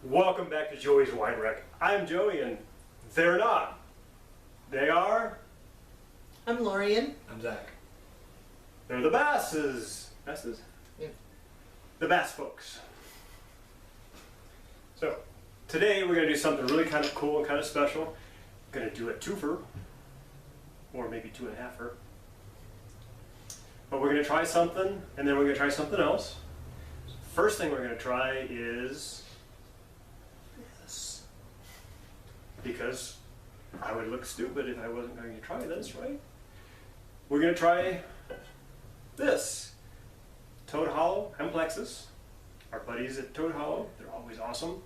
Welcome back to Joey's Wine Wreck. I'm Joey and they're not. They are. I'm Lorian. I'm Zach. They're the Basses. Basses? Yeah. The Bass folks. So, today we're going to do something really kind of cool and kind of special. We're going to do a twofer, or maybe 2.5-fer. But we're going to try something, and then we're going to try something else. First thing we're going to try is this. Because I would look stupid if I wasn't going to try this, right? We're going to try this. Toad Hollow Amplexus. Our buddies at Toad Hollow, they're always awesome.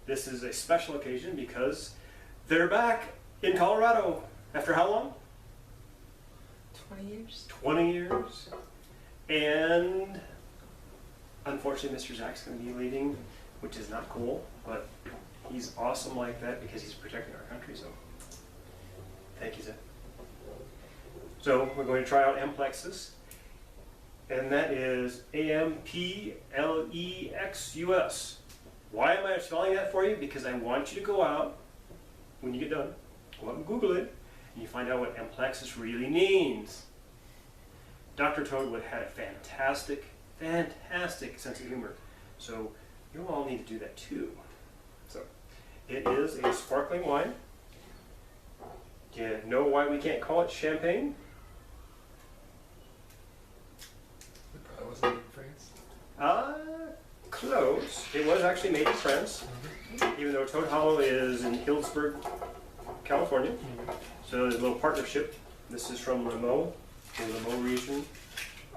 This is a special occasion because they're back in Colorado. After how long? 20 years. 20 years. And unfortunately, Mr. Zach's going to be leaving, which is not cool, but he's awesome like that because he's protecting our country, so thank you, Zach. So we're going to try out Amplexus, and that is Amplexus. Why am I spelling that for you? Because I want you to go out, when you get done, go out and Google it, and you find out what Amplexus really means. Dr. Toadwood had a fantastic sense of humor. So you all need to do that too. So it is a sparkling wine. Do you know why we can't call it champagne? It probably wasn't in France. Close. It was actually made in France, even though Toad Hollow is in Healdsburg, California. So there's a little partnership. This is from Limoux, the Limoux region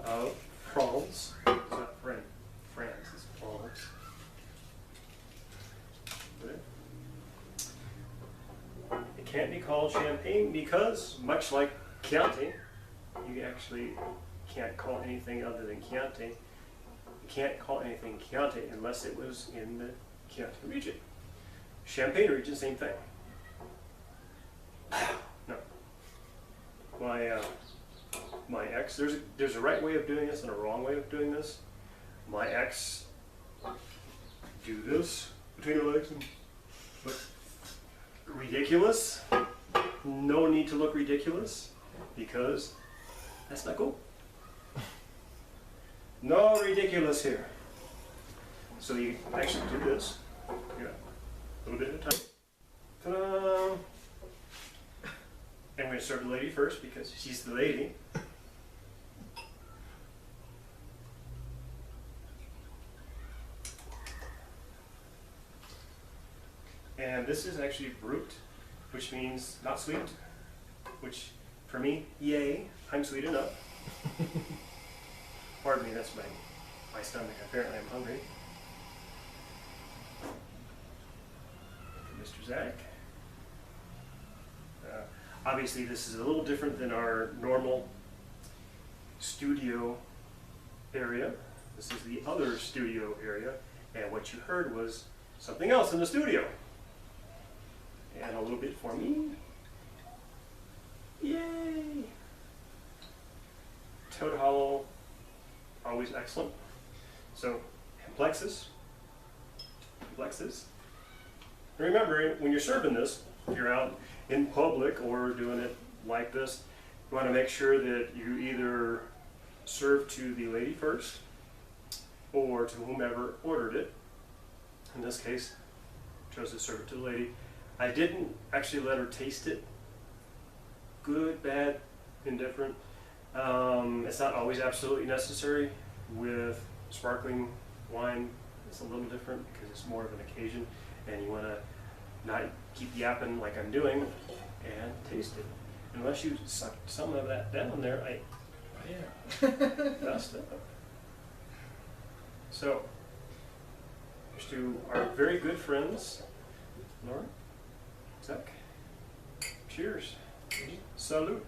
of France. It's not France, it's France. It can't be called champagne because, much like Chianti, you actually can't call anything other than Chianti. You can't call anything Chianti unless it was in the Chianti region. Champagne region, same thing. No. My ex, there's a right way of doing this and a wrong way of doing this. My ex do this between her legs and look ridiculous. No need to look ridiculous because that's not cool. No ridiculous here. So you actually do this. Yeah, a little bit at a time. Ta-da! And I'm going to serve the lady first because she's the lady. And this is actually brut, which means not sweet, which for me, yay, I'm sweet enough. Pardon me, that's my stomach. Apparently I'm hungry. Mr. Zach. Obviously this is a little different than our normal studio area. This is the other studio area, and what you heard was something else in the studio. And a little bit for me. Yay! Toad Hollow, always excellent. So, Amplexus. Remember, when you're serving this, if you're out in public or doing it like this, you want to make sure that you either serve to the lady first or to whomever ordered it. In this case, I chose to serve it to the lady. I didn't actually let her taste it. Good, bad, indifferent. It's not always absolutely necessary. With sparkling wine, it's a little different because it's more of an occasion and you want to not keep yapping like I'm doing and taste it. Unless you suck some of that down there, messed up. So, here's to our very good friends, Laura, Zach. Cheers. Salute.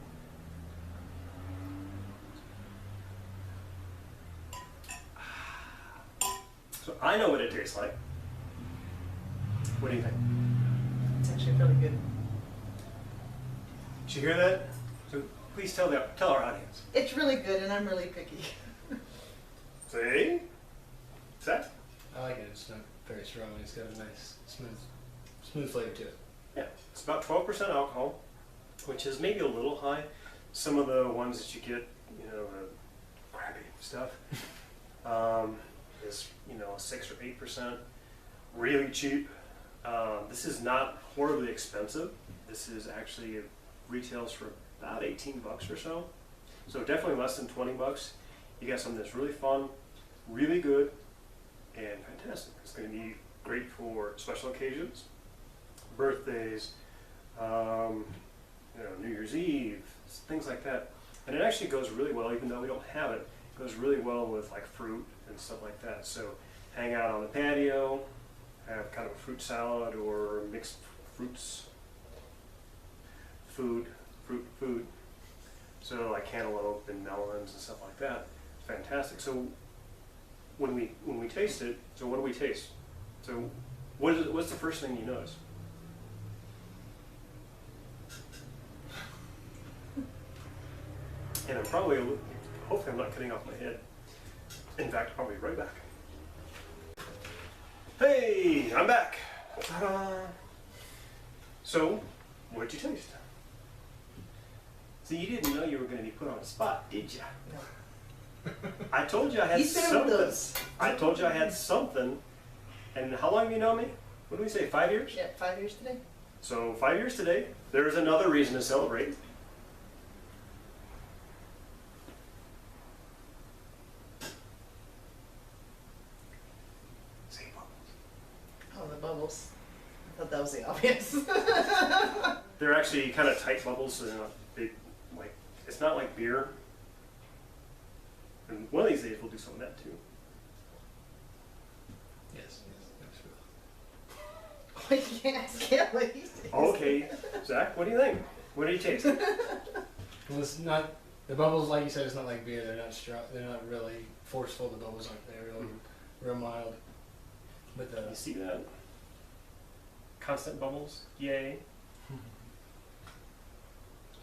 So I know what it tastes like. What do you think? It's actually really good. Did you hear that? So please tell our audience. It's really good, and I'm really picky. See? Set? I like it. It's not very strong. It's got a nice, smooth flavor to it. Yeah, it's about 12% alcohol, which is maybe a little high. Some of the ones that you get, the crappy stuff, is 6 or 8%, really cheap. This is not horribly expensive. This is actually retails for about 18 bucks or so. So definitely less than 20 bucks. You got something that's really fun, really good, and fantastic. It's going to be great for special occasions, birthdays, New Year's Eve, things like that. And it actually goes really well, even though we don't have it. It goes really well with like fruit and stuff like that. So hang out on the patio, have kind of a fruit salad or mixed fruits, food. So like cantaloupe and melons and stuff like that. Fantastic. So when we taste it, so what do we taste? So what's the first thing you notice? And hopefully I'm not cutting off my head. In fact, I'll be right back. Hey, I'm back. Ta-da. So, what'd you taste? See, you didn't know you were going to be put on the spot, did you? No. I told you I had He's been with something. those. I told you I had something. And how long have you known me? What do we say, 5 years? Yeah, 5 years today. So 5 years today, there's another reason to celebrate. Say bubbles. Oh, the bubbles. I thought that was the obvious. They're actually kind of tight bubbles, so they're not big, it's not like beer. And one of these days we'll do some of that too. Yes, absolutely. Oh, you can't ask Kelly. Okay, Zach, what do you think? What do you taste? Well, it's not, the bubbles, like you said, it's not like beer. They're not strong. They're not really forceful. The bubbles aren't. They're really, real mild. But You see that? Constant bubbles, yay.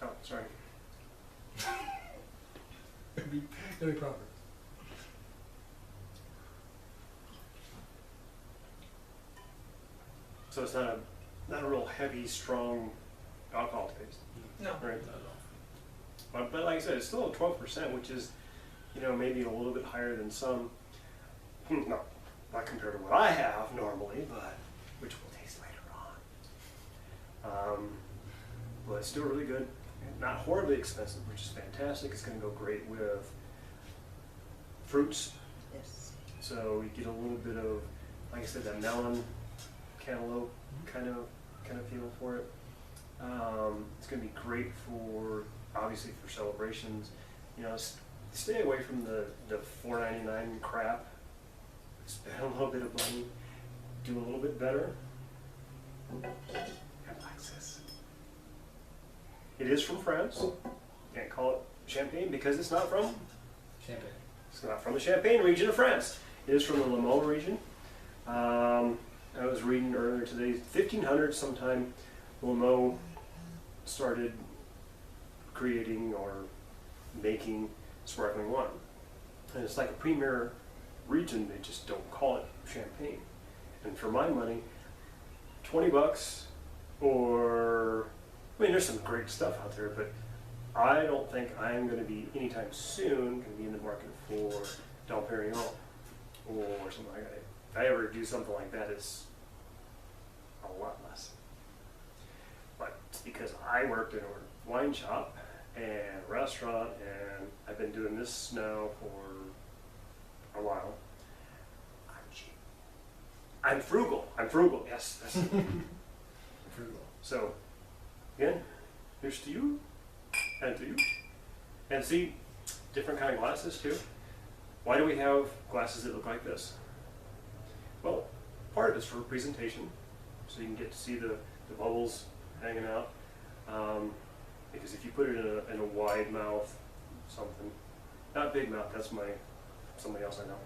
Oh, sorry. it'd be proper. So it's not a real heavy, strong alcohol taste, No. right? Not at all. But like I said, it's still at 12%, which is, maybe a little bit higher than some. Not compared to what I have normally, but which we'll taste later on. But it's still really good. Not horribly expensive, which is fantastic. It's going to go great with fruits. Yes. So you get a little bit of, like I said, that melon, cantaloupe kind of feel for it. It's going to be great for, obviously, for celebrations. Stay away from the $4.99 crap. Spend a little bit of money, do a little bit better. Amplexus. It is from France. Can't call it champagne because it's not from. Champagne. It's not from the Champagne region of France. It is from the Le Mans region. I was reading earlier today, 1500 sometime, Le Mans started creating or making sparkling wine. And it's like a premier region, they just don't call it champagne. And for my money, 20 bucks or, there's some great stuff out there, but I don't think I'm going to be anytime soon going to be in the market for Dom Perignon or something like that. If I ever do something like that, it's a lot less. But it's because I worked in a wine shop and restaurant, and I've been doing this now for a while. I'm cheap. I'm frugal. Yes. That's Frugal. So, again, here's to you, and to you. And see, different kind of glasses too. Why do we have glasses that look like this? Well, part of it's for presentation, so you can get to see the bubbles hanging out. Because if you put it in a wide mouth, something, not big mouth, that's somebody else I know.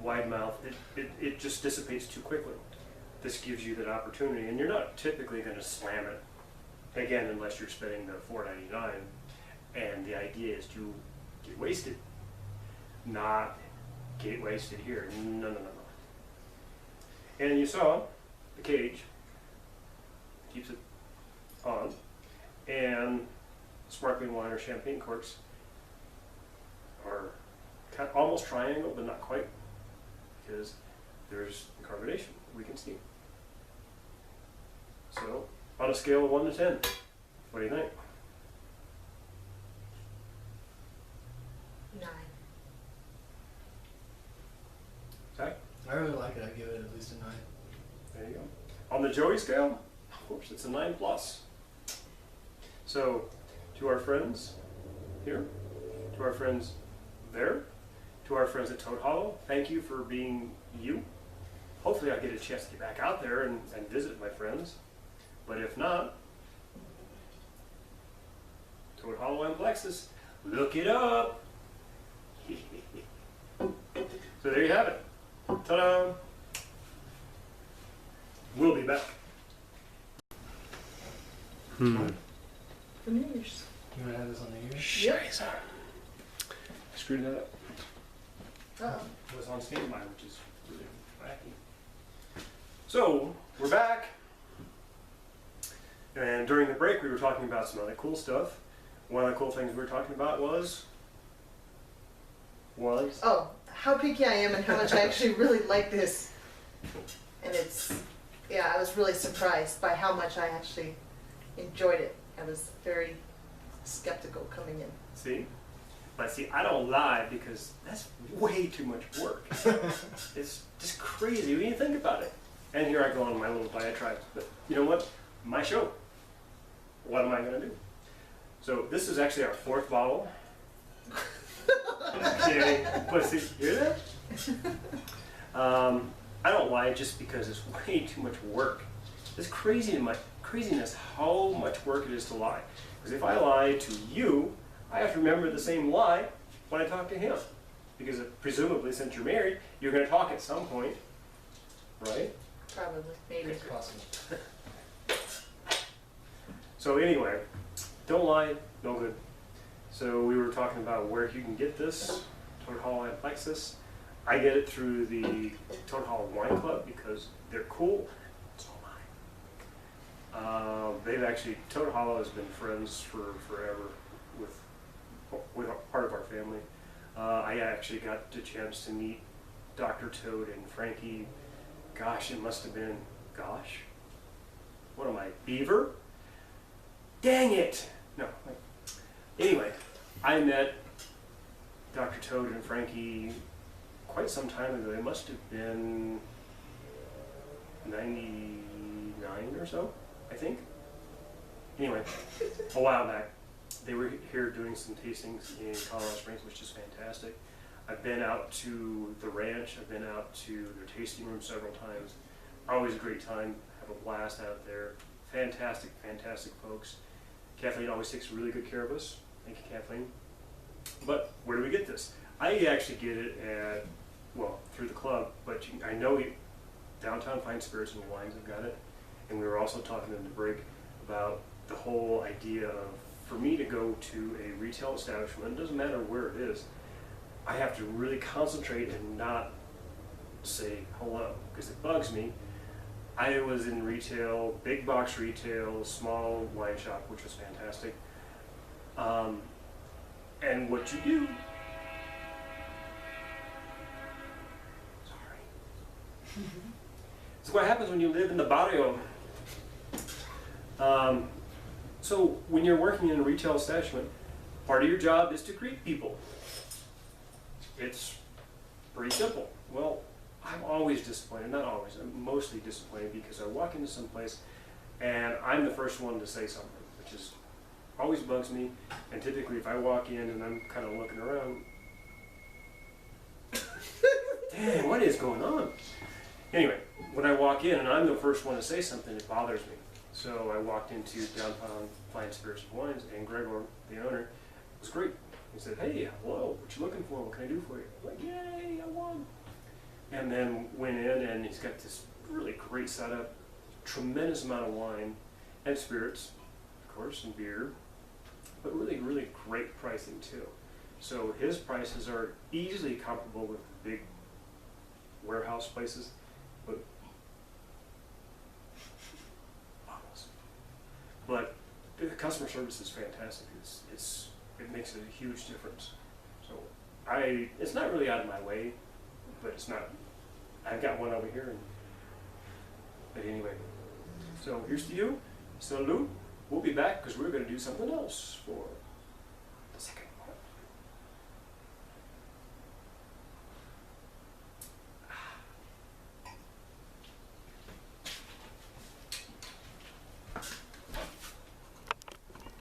Wide mouth, it just dissipates too quickly. This gives you that opportunity, and you're not typically going to slam it, again, unless you're spending the $4.99, and the idea is to get wasted, not get wasted here. No. And you saw the cage keeps it on, and sparkling wine or champagne corks are almost triangle, but not quite, because there's carbonation we can see. So, on a scale of 1 to 10, what do you think? 9. Zach? I really like it. I give it at least a 9. There you go. On the Joey scale, of course, it's a 9 plus. So, to our friends here, to our friends there, to our friends at Toad Hollow, thank you for being you. Hopefully I get a chance to get back out there and visit my friends. But if not, Toad Hollow Amplexus, look it up. So there you have it. Ta-da! We'll be back. For New Year's. You want to have this on the ears? Scheiße. I screwed that up. Uh-oh. It was on standby, which is really wacky. So, we're back. And during the break, we were talking about some other cool stuff. One of the cool things we were talking about was... Oh, how picky I am and how much I actually really like this. And it's, yeah, I was really surprised by how much I actually enjoyed it. I was very skeptical coming in. See? But see, I don't lie because that's way too much work. It's just crazy when you think about it. And here I go on my little diatribe. But you know what? My show. What am I going to do? So this is actually our 4th bottle. Okay, but see, hear that? I don't lie just because it's way too much work. It's craziness how much work it is to lie. Because if I lie to you, I have to remember the same lie when I talk to him. Because presumably, since you're married, you're going to talk at some point, right? Probably, maybe. It's possible. So anyway, don't lie, no good. So we were talking about where you can get this, Toad Hollow Amplexus. I get it through the Toad Hollow Wine Club because they're cool. So am I. They've actually, Toad Hollow has been friends for forever with part of our family. I actually got the chance to meet Dr. Toad and Frankie. Gosh, it must have been, what am I, Beaver? Dang it! No. Anyway, I met Dr. Toad and Frankie quite some time ago. It must have been 99 or so, I think. Anyway, a while back. They were here doing some tastings in Colorado Springs, which is fantastic. I've been out to the ranch. I've been out to their tasting room several times. Always a great time. Have a blast out there. Fantastic, fantastic folks. Kathleen always takes really good care of us. Thank you, Kathleen. But where do we get this? I actually get it at, well, through the club, but I know Downtown Fine Spirits and Wines have got it. And we were also talking in the break about the whole idea of, for me to go to a retail establishment, it doesn't matter where it is, I have to really concentrate and not say hello, because it bugs me. I was in retail, big box retail, small wine shop, which was fantastic. And what you do, sorry, it's what happens when you live in the barrio. So when you're working in a retail establishment, part of your job is to greet people. It's pretty simple. Well, I'm always disappointed, not always, I'm mostly disappointed because I walk into some place and I'm the first one to say something, which is always bugs me. And typically if I walk in and I'm kind of looking around, dang, what is going on? Anyway, when I walk in and I'm the first one to say something, it bothers me. So I walked into Downtown Fine Spirits and Wines, and Gregor, the owner, was great. He said, "Hey, hello, what you looking for? What can I do for you?" I'm like, "Yay, I won." And then went in, and he's got this really great setup, tremendous amount of wine and spirits, of course, and beer, but really, really great pricing too. So his prices are easily comparable with big warehouse places, but the customer service is fantastic. It makes a huge difference. So it's not really out of my way, but it's not. I've got one over here, but anyway. So here's to you. Salute. We'll be back because we're going to do something else for